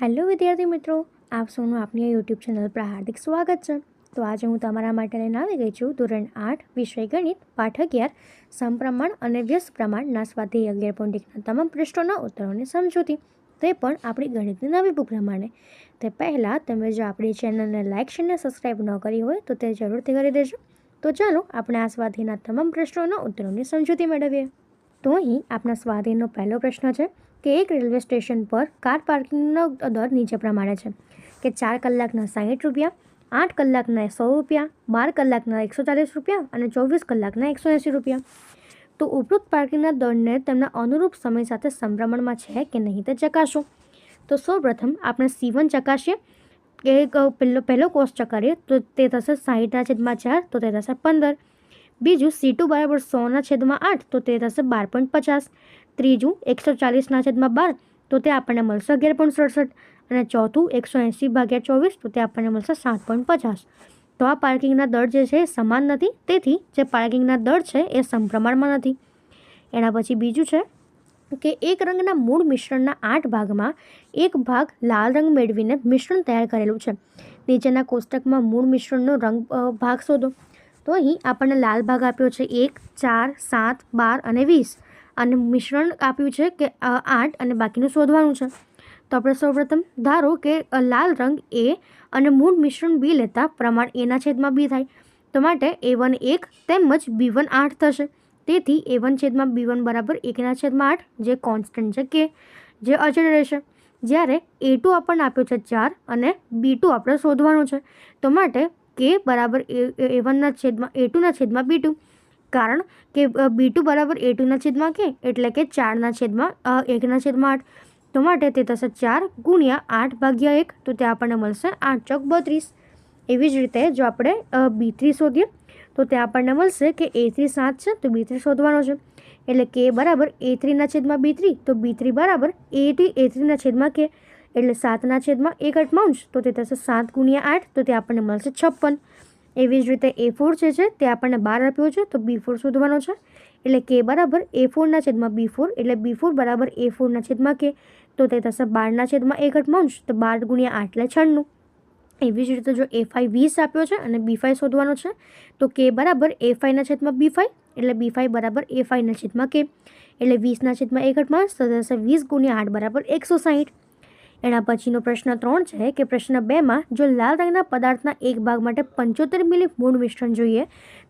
Hello વિદ્યાર્થી મિત્રો, આપ સૌનું આપણી યુટ્યુબ ચેનલ પર હાર્દિક સ્વાગત છે. તો આજે હું તમારા માટે લઈને આવી ગઈ છું ધોરણ 8 વિષય ગણિત પાઠ 11 સમપ્રમાણ અને વ્યસ્ત પ્રમાણના સ્વાધ્યાય 11.1ના તમામ પ્રશ્નોના ઉત્તરોની સમજૂતી, તે પણ આપણી ગણિતની નવી બુક પ્રમાણે. તે પહેલાં તમે જો આપણી ચેનલને લાઇક અને સબસ્ક્રાઈબ ન કરી હોય તો તે જરૂરથી કરી દેજો. તો ચાલો આપણે આ સ્વાધ્યાયના તમામ પ્રશ્નોના ઉત્તરોની સમજૂતી મેળવીએ. તો અહીં આપણા સ્વાધ્યાયનો પહેલો પ્રશ્ન છે કે એક રેલવે સ્ટેશન પર કાર પાર્કિંગનો દર નીચે પ્રમાણે છે કે 4 કલાકના 60 રૂપિયા, 8 કલાકના 100 રૂપિયા, 12 કલાકના 140 રૂપિયા અને 24 કલાકના 180 રૂપિયા. તો ઉપરોક્ત પાર્કિંગના દરને તેમના અનુરૂપ સમય સાથે સમપ્રમાણમાં છે કે નહીં તે ચકાસો. તો સૌપ્રથમ આપણે C1 ચકાસીએ કે પહેલો કોસ્ટ ચકારીએ તો તે થશે 60/4, તો તે થશે 15. બીજું C2 બરાબર 100/8, તો તે થશે 12.50. ત્રીજું 140/12, તો તે આપણને મળશે 11.67. અને ચોથું 180/24, તો તે આપણને મળશે 7.50. તો આ પાર્કિંગના દર જે છે એ સમાન નથી, તેથી જે પાર્કિંગના દર છે એ સમપ્રમાણમાં નથી. એના પછી બીજું છે કે એક રંગના મૂળ મિશ્રણના 8 ભાગમાં એક ભાગ લાલ રંગ મેળવીને મિશ્રણ તૈયાર કરેલું છે. નીચેના કોષ્ટકમાં મૂળ મિશ્રણનો રંગ ભાગ શોધો. તો અહીં આપણને લાલ ભાગ આપ્યો છે 1, 4, 7, 12 અને 20, અને મિશ્રણ આપ્યું છે કે 8 અને બાકીનું શોધવાનું છે. તો આપણે સૌપ્રથમ ધારો કે લાલ રંગ A અને મૂળ મિશ્રણ B લેતા પ્રમાણ A/B થાય. તો માટે A1 1 તેમજ B1 8 થશે. તેથી A1/B1 બરાબર 1/8, જે કોન્સ્ટન્ટ છે કે જે અચળ રહેશે. જ્યારે A2 આપણને આપ્યો છે 4 અને B2 આપણે શોધવાનું છે. તો માટે K બરાબર A1/A2/B2, કારણ કે B2 બરાબર A2/K એટલે કે 4/1/8. તો માટે તે થશે 4 ગુણ્યા 8/1, તો તે આપણને મળશે 8 ચોક 32. એવી જ રીતે જો આપણે B3 શોધીએ તો તે આપણને મળશે કે A3 7 છે, તો B3 શોધવાનો છે. એટલે K બરાબર A3/B3, તો B3 બરાબર A3/K એટલે 7/1/8, તો તે થશે 7 ગુણ્યા 8, તો તે આપણને મળશે 56. એવી જ રીતે A4 જે છે તે આપણને 12 આપ્યો છે, તો B4 શોધવાનો છે. એટલે K બરાબર A4/B4 એટલે B4 બરાબર A4/K, તો તે થશે 12/1/8, તો 12 ગુણ્યા 8 એટલે 96. એવી જ રીતે જો A5 20 આપ્યો છે અને B5 શોધવાનો છે, તો K બરાબર A5/B5 એટલે B5 બરાબર A5/K એટલે 20/1/8, તો થશે 20 ગુણ્યા 8 બરાબર 160. એના પછીનો પ્રશ્ન 3 છે કે પ્રશ્ન 2માં જો લાલ રંગના પદાર્થના એક ભાગ માટે 75 મિલી મૂળ મિશ્રણ જોઈએ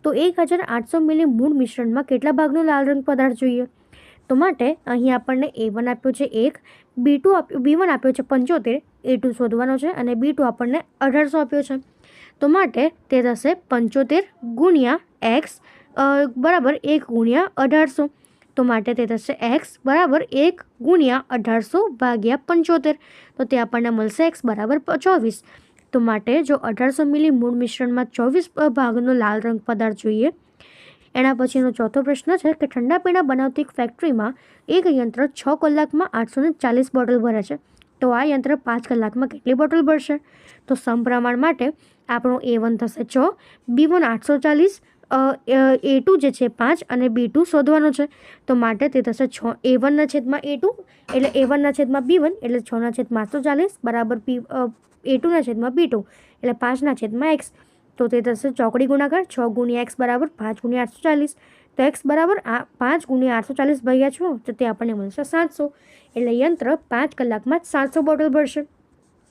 તો 1800 મિલી મૂળ મિશ્રણમાં કેટલા ભાગનો લાલ રંગ પદાર્થ જોઈએ. તો માટે અહીં આપણને A1 આપ્યો છે 1, B1 આપ્યો છે 75, A2 શોધવાનો છે અને B2 આપણને 1800 આપ્યો છે. તો માટે તે થશે 75 ગુણ્યા X બરાબર 1 ગુણ્યા 1800. તો માટે તે થશે X બરાબર 1 ગુણ્યા 1800 ભાગ્યા 75, તો તે આપણને મળશે X બરાબર 24. તો માટે જો 1800 મિલી મૂળ મિશ્રણમાં 24 ભાગનો લાલ રંગ પદાર્થ જોઈએ. એના પછીનો ચોથો પ્રશ્ન છે કે ઠંડા પીણા બનાવતી એક ફેક્ટરીમાં એક યંત્ર 6 કલાકમાં 840 બોટલ ભરે છે. તો આ યંત્ર 5 કલાકમાં કેટલી બોટલ ભરશે. તો સમપ્રમાણ માટે આપણો A1 થશે 6, B1 840, A2 જે છે 5 અને B2 શોધવાનો છે. તો માટે તે થશે 6 A1/A2 એટલે A1/B1 એટલે 6/840 બરાબર A2/B2 એટલે 5/X. તો તે થશે ચોકડી ગુણાકાર 6 ગુણ્યા X બરાબર 5 ગુણ્યા 840. તો X બરાબર 5 ગુણ્યા 840 ભાગ્યા 6, તો તે આપણને મળશે 700. એટલે યંત્ર 5 કલાકમાં 700 બોટલ ભરશે.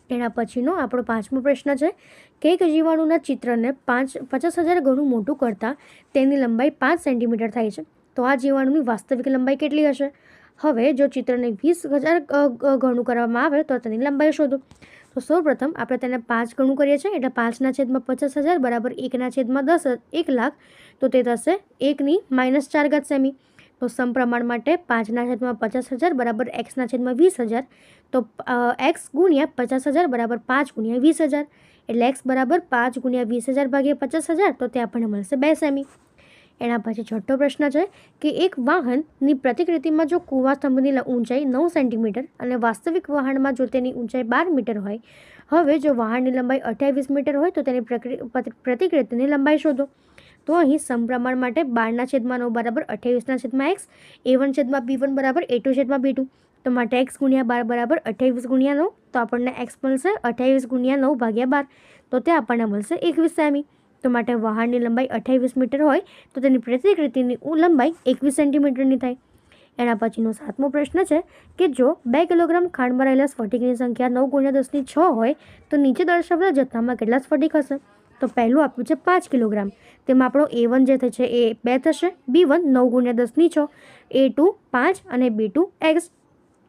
એના પછીનો આપણો 5મો પ્રશ્ન છે કે એક જીવાણુના ચિત્રને 50,000 ગણું મોટું કરતાં તેની લંબાઈ 5 સેન્ટીમીટર થાય છે. તો આ જીવાણુની વાસ્તવિક લંબાઈ કેટલી હશે. હવે જો ચિત્રને 20,000 ગણું કરવામાં આવે તો તેની લંબાઈ શોધો. તો સૌપ્રથમ આપણે તેને 5 ગણું કરીએ છીએ એટલે 5/50,000 બરાબર 1/10 1 લાખ, તો તે થશે 1 - 4 સેમી. તો સમપ્રમાણ માટે 5/50,000 બરાબર X/20,000, તો X ગુણ્યા 50,000 બરાબર 5 ગુણ્યા 20,000 એટલે X બરાબર 5 ગુણ્યા 20,000 ભાગ્યા 50,000, તો તે આપણને મળશે 2 સેમી. એના પછી છઠ્ઠો પ્રશ્ન છે કે એક વાહનની પ્રતિકૃતિમાં જો કૂવા સ્તંભની ઊંચાઈ 9 સેન્ટીમીટર અને વાસ્તવિક વાહનમાં જો તેની ઊંચાઈ 12 મીટર હોય. હવે જો વાહનની લંબાઈ 28 મીટર હોય તો તેની પ્રતિકૃતિની લંબાઈ શોધો. તો અહીં સમપ્રમાણ માટે 12/9 બરાબર 28/X, A1/B1 બરાબર A2/B2. તો માટે x ગુણ્યા 12 બરાબર 28 ગુણ્યા 9, તો આપણને x મળશે 28 ગુણ્યા 9 ભાગ્યા 12, તો તે આપણને મળશે 21 સેમી. તો માટે વહાણની લંબાઈ 28 મીટર હોય તો તેની પ્રતિકૃતિની લંબાઈ 21 સેન્ટીમીટરની થાય. એના પછીનો 7મો પ્રશ્ન છે કે જો 2 કિલોગ્રામ ખાંડમાં રહેલા સ્ફટિકની સંખ્યા 9 ગુણ્યા 10⁶ હોય તો નીચે દર્શાવેલા જથ્થામાં કેટલા સ્ફટિક હશે? તો પહેલું આપ્યું છે 5 કિલોગ્રામ, તેમાં આપણો A1 જે થશે એ 2 થશે, B1 9 ગુણ્યા 10⁶, A2 5 અને B2 x.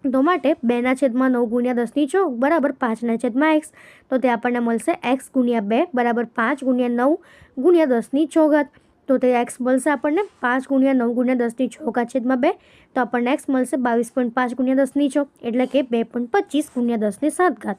તો માટે 2/9 ગુણ્યા 10⁶ બરાબર 5/x, તો તે આપણને મળશે x ગુણ્યા 2 બરાબર 5 ગુણ્યા 9 ગુણ્યા 10⁶. તો તે x મળશે આપણને 5 ગુણ્યા 9 ગુણ્યા 10⁶/2, તો આપણને x મળશે 22.5 ગુણ્યા 10⁶, એટલે કે 2.25 ગુણ્યા 10⁷.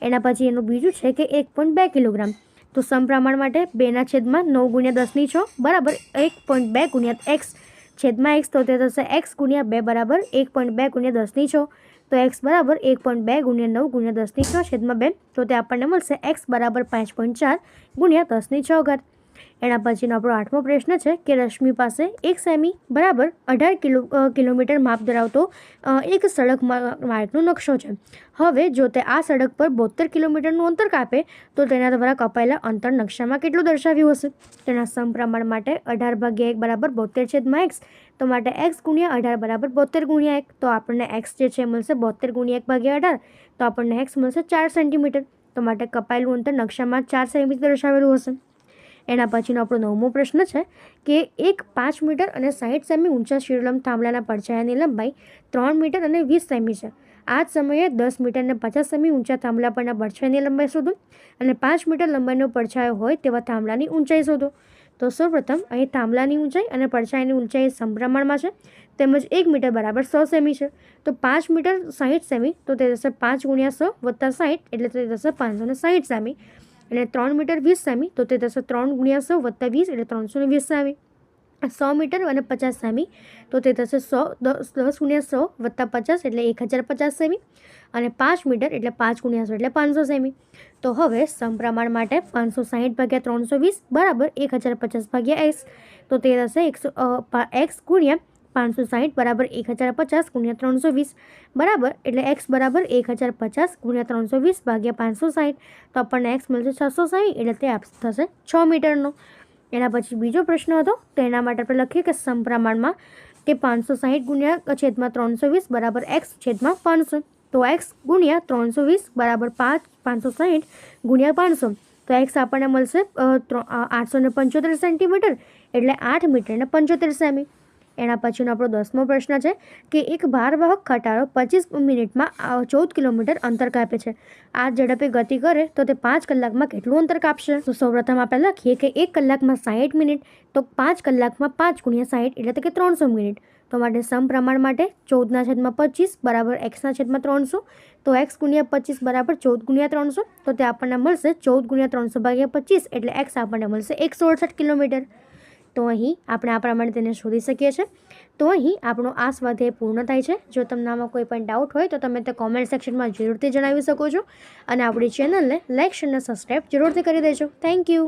એના પછી એનું બીજું છે કે 1.2 કિલોગ્રામ, તો સમપ્રમાણ માટે 2/9 ગુણ્યા 10⁶ બરાબર 1.2 ગુણ્યા x છેદમાં x, તો તે થશે x ગુણ્યા 2 બરાબર 1.2 ગુણ્યા 10⁶, તો x બરાબર 1.2 ગુણ્યા 9 ગુણ્યા 10⁶ છેદમાં 2, તો તે આપણને મળશે x બરાબર 5.4 ગુણ્યા 10⁶. એના પછીનો આપણો 8મો પ્રશ્ન છે કે રશ્મિ પાસે 1 સેમી બરાબર 18 કિલોમીટર માપ ધરાવતો એક સડક માર્ગનો નકશો છે. હવે જો તે આ સડક પર 72 કિલોમીટરનું અંતર કાપે તો તેના દ્વારા કપાયેલા અંતર નકશામાં કેટલું દર્શાવ્યું હશે? તેના સમપ્રમાણ માટે 18/1 બરાબર 72/x, તો માટે x ગુણ્યા 18 બરાબર 72 ગુણ્યા 1, તો આપણને x જે છે મળશે 72 ગુણ્યા 1/18, તો આપણને x મળશે 4 સેન્ટીમીટર. તો માટે કપાયેલું અંતર નકશામાં 4 સેન્ટીમીટર દર્શાવેલું હશે. એના પછીનો આપણો 9મો પ્રશ્ન છે કે એક 5 મીટર અને 60 સેમી ઊંચા શિરોલંબ થાંભલાના પડછાયાની લંબાઈ 3 મીટર અને 20 સેમી છે. આ જ સમયે 10 મીટર અને 50 સેમી ઊંચા થાંભલા પરના પડછાયાની લંબાઈ શોધો અને 5 મીટર લંબાઈનો પડછાયો હોય તેવા થાંભલાની ઊંચાઈ શોધો. તો સૌપ્રથમ અહીં થાંભલાની ઊંચાઈ અને પડછાયાની ઊંચાઈ સમપ્રમાણમાં છે, તેમજ 1 મીટર બરાબર 100 સેમી છે. તો 5 મીટર 60 સેમી, તો તે થશે 5 ગુણ્યા 100 વત્તા 60, એટલે તે થશે 560 સેમી. અને 3 મીટર 20 સેમી, તો તે થશે 3 ગુણ્યા 100 વત્તા 20, એટલે 320 સેમી. 100 મીટર અને 50 સેમી, તો તે થશે 10 ગુણ્યા 100 વત્તા 50, એટલે 1050 સેમી. અને 5 મીટર એટલે 5 ગુણ્યા 100 એટલે 500 સેમી. તો હવે સમપ્રમાણ માટે 560/320 બરાબર 1050/x, તો તે થશે x ગુણ્યા 560 બરાબર 1050 ગુણ્યા 320 બરાબર, એટલે x બરાબર 1050 ગુણ્યા 320 ભાગ્યા 560, તો આપણને x મળશે 660, એટલે તે થશે 6 મીટરનો. એના પછી બીજો પ્રશ્ન હતો, તો એના માટે આપણે લખીએ કે સમપ્રમાણમાં કે 560 ગુણ્યા છેદમાં 320 બરાબર x છેદમાં 500, તો x ગુણ્યા 320 બરાબર 560 ગુણ્યા 500, તો x આપણને મળશે 875 સેન્ટીમીટર, એટલે 8 મીટર અને 75 સેમી. એના પછીનો આપણો 10મો પ્રશ્ન છે કે એક ભારવાહક ખટારો 25 મિનિટમાં 14 કિલોમીટર અંતર કાપે છે. આ ઝડપે ગતિ કરે તો તે 5 કલાકમાં કેટલું અંતર કાપશે? તો સૌપ્રથમ આપણે લખીએ કે 1 કલાકમાં 60 મિનિટ, તો 5 કલાકમાં 5 ગુણ્યા 60 એટલે કે 300 મિનિટ. તો માટે સમપ્રમાણ માટે 14/25 બરાબર x/300, તો x ગુણ્યા 25 બરાબર 14 ગુણ્યા 300, તો તે આપણને મળશે 14 ગુણ્યા 300/25, એટલે x આપણને મળશે 168 કિલોમીટર. તો અહીં આપણે આ પ્રમાણે તેને શોધી શકીએ છીએ. તો અહીં આપણો આ સ્વાધ્યાય પૂર્ણ થાય છે. જો તમને આમાં કોઈ પણ ડાઉટ હોય તો તમે તે કોમેન્ટ સેક્શનમાં જરૂરથી જણાવી શકો છો, અને આપણી ચેનલને લાઇક, શેર અને સબસ્ક્રાઈબ જરૂરથી કરી દેજો. Thank you.